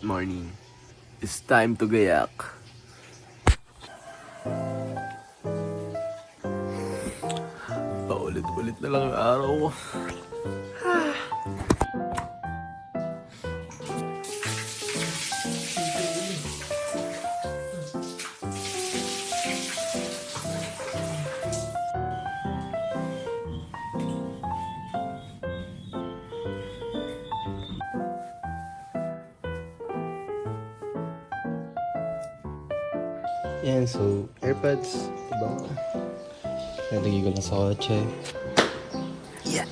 morning. It's time to gayak. Paulit-ulit na lang yung araw ko. Yan, so AirPods, diba? Nalagay ko lang sa kotse. Yeah.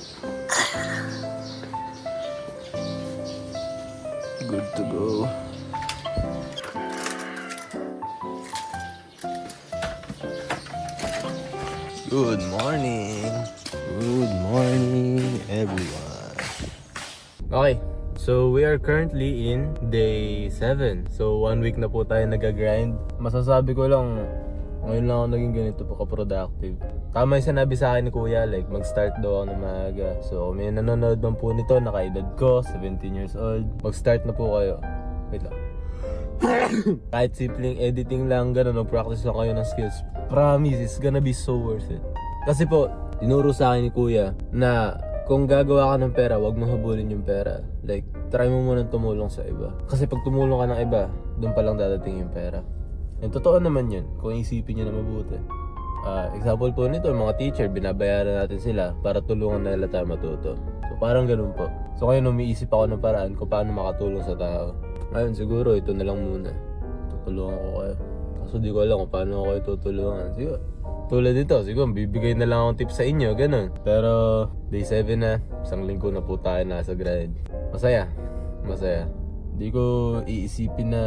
Good to go. Good morning. Good morning, everyone. Okay. So, we are currently in day 7. So, 1 week na po tayo nag-grind. Masasabi ko lang, ngayon lang ako naging ganito po ka-productive. Tama yung sinabi sa akin ni Kuya, like mag-start daw ako ng maaga. So, may nanonood man po nito, nakaedad ko, 17 years old. Mag-start na po kayo. Wait lang. Kahit simpleng editing lang, gano'n, mag-practice lang kayo ng skills. Promise, it's gonna be so worth it. Kasi po, tinuro sa akin ni Kuya na kung gagawa ka ng pera, wag mo habulin yung pera. Like, try mo munang tumulong sa iba. Kasi pag tumulong ka ng iba, doon pa lang dadating yung pera. And totoo naman yun, kung isipin nyo na mabuti. Example po nito, mga teacher, binabayaran natin sila para tulungan na nila tayo matuto. So parang ganun po. So ngayon umiisip ako ng paraan kung paano makatulong sa tao. Ngayon siguro, ito na lang muna. Tutulungan ko kayo. Kaso di ko alam kung paano ako kayo tutulungan. Siguro, tulad dito, siguro bibigay na lang akong tips sa inyo, ganun. Pero day 7 na, isang linggo na po tayo nasa grind. Masaya, masaya. Di ko iisipin na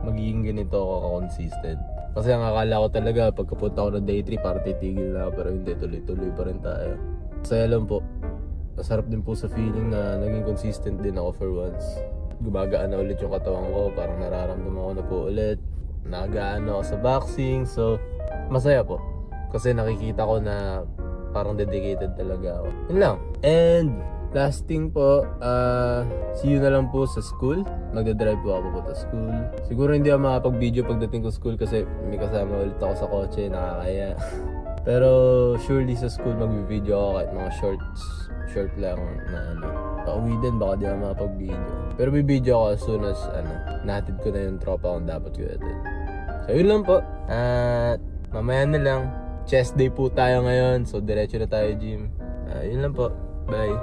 magiging ganito ako consistent. Kasi ang akala ko talaga, pagkapunta ko ng day 3, para titigil na ako. Pero hindi, tuloy-tuloy pa rin tayo. Masaya lang po. Masarap din po sa feeling na naging consistent din ako for once. Gumagaan na ulit yung katawan ko, parang nararamdaman ko na po ulit. Nagaan ako sa boxing, so masaya po. Kasi nakikita ko na parang dedicated talaga ako. Yun lang. And last thing po, see you na lang po sa school. Magdadrive po ako po sa school. Siguro hindi ako makapag-video pagdating ko school kasi may kasama ulit ako sa kotse, nakakaya. Pero surely sa school mag-video ako kahit mga short lang na pauwi din, baka di ako makapag-video. Pero bibideo ako as soon as nahatid ko na yung tropa kung dapat ko natin. So yun lang po. At mamaya na lang. Chest day po tayo ngayon, so diretso na tayo gym. Yun lang po. Bye.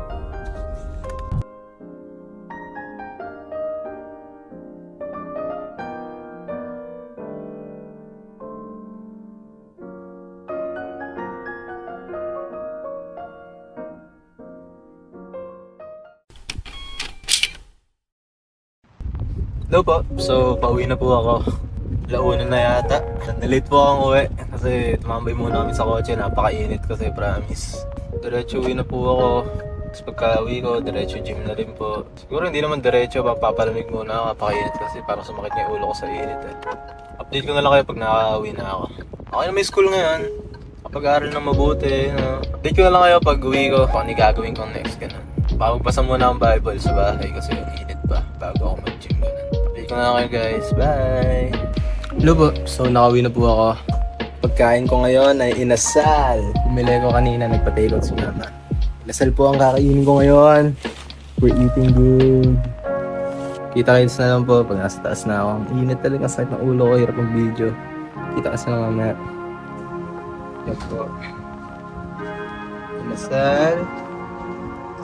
Hello po. So, pauwi na po ako. Launa na yata. Nalate po akong uwi kasi tumambay muna kami sa kotse. Napakainit kasi, promise. Diretso uwi na po ako. Tapos pagka-uwi ko, diretso gym na rin po. Siguro hindi naman diretso, papalamig muna ako. Napakainit kasi parang sumakit niya yung ulo ko sa init eh. Update ko na lang kayo pag nakaka-uwi na ako. Okay na may school ngayon. Kapag-aaral na mabuti. Update ko na lang kayo pag uwi ko. Kung ano gagawin kong next, ganun. Pagbasa muna ang Bible sa bahay kasi init pa bago ako mag-gym, ganun. Update ko na lang kayo guys. Bye! Hello po. So, nakauwi na po ako. Pagkain ko ngayon ay inasal. Bumili ko kanina, nagpa-takeout si mama. Inasal po ang kakainin ko ngayon. We're eating good. Kita-kits na lang po pag nasa taas na ako. Init talaga, sakit ng ulo ko, hirap mag-video. Kita-kits na lang mamaya. Yan po. Inasal.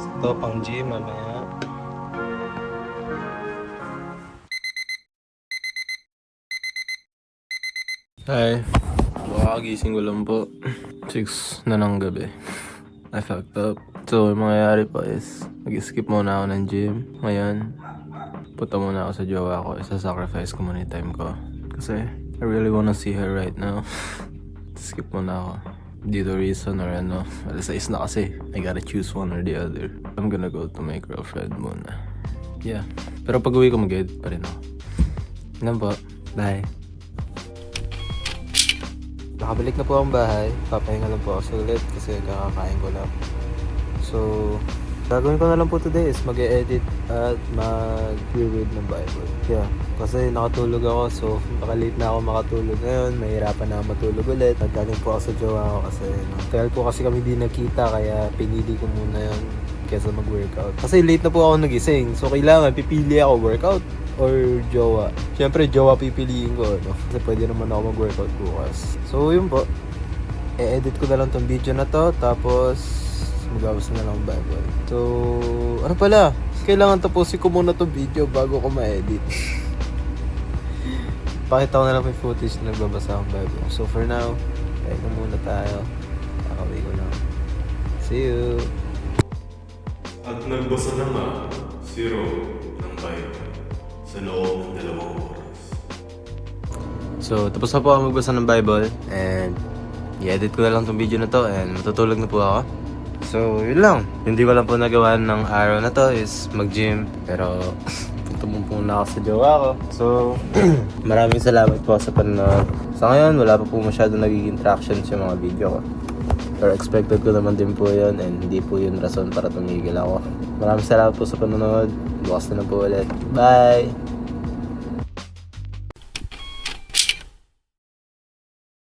Ito pang gym mamaya. Hi. Gising ko lang po. 6 na ng gabi. I fucked up. So, yung mangyayari po is mag-skip muna ako ng gym. Ngayon, punta muna ako sa jowa ko. Isa-sacrifice ko muna yung time ko. Kasi, I really wanna see her right now. Skip muna ako. Dito reason or alas 6 na kasi. I gotta choose one or the other. I'm gonna go to my girlfriend muna. Yeah. Pero pag uwi ko mag-edit pa rin ako. Ganun po. Bye. Nakabalik na po ang bahay. Papahinga lang po ako sulit kasi kakakain ko lang. So, Gagawin ko na lang po today is mag-edit at mag-read ng Bible. Yeah, kasi nakatulog ako, so nakalate na ako makatulog ngayon. Mahirapan na ako matulog ulit. Naggaling po ako sa jowa ko kasi tagal po kasi kami di nagkita, kaya pinili ko muna yun kesa mag-workout. Kasi late na po ako nagising, so kailangan pipili ako workout or jowa. Siyempre jowa pipiliin ko, no? Kasi pwede naman ako mag-workout bukas. So yun po, i-edit ko na lang tong video na to, tapos magbabasa na lang ng Bible. So, ano pala? Kailangan tapusin ko muna tong video bago ko ma-edit. Pakita ko na lang yung footage na nagbabasa ng Bible. So for now, kaya na muna tayo. Kakawin ko lang. See you! At nagbasa na nga si Ro ng Bible sa loob ng 2 oras. So, tapos na po ako magbasa ng Bible and i-edit ko na lang tong video na to and matutulog na po ako. So, yun lang. Hindi ko lang po nagawa ng araw na to is mag-gym. Pero, punta mo muna ako sa jowa ko. So, maraming salamat po sa panonood. Sa ngayon, wala pa po masyado nagiging tractions yung mga video ko. Pero expected ko naman din po yun and hindi po yun rason para tumigil ako. Maraming salamat po sa panonood. Bukas na po ulit. Bye!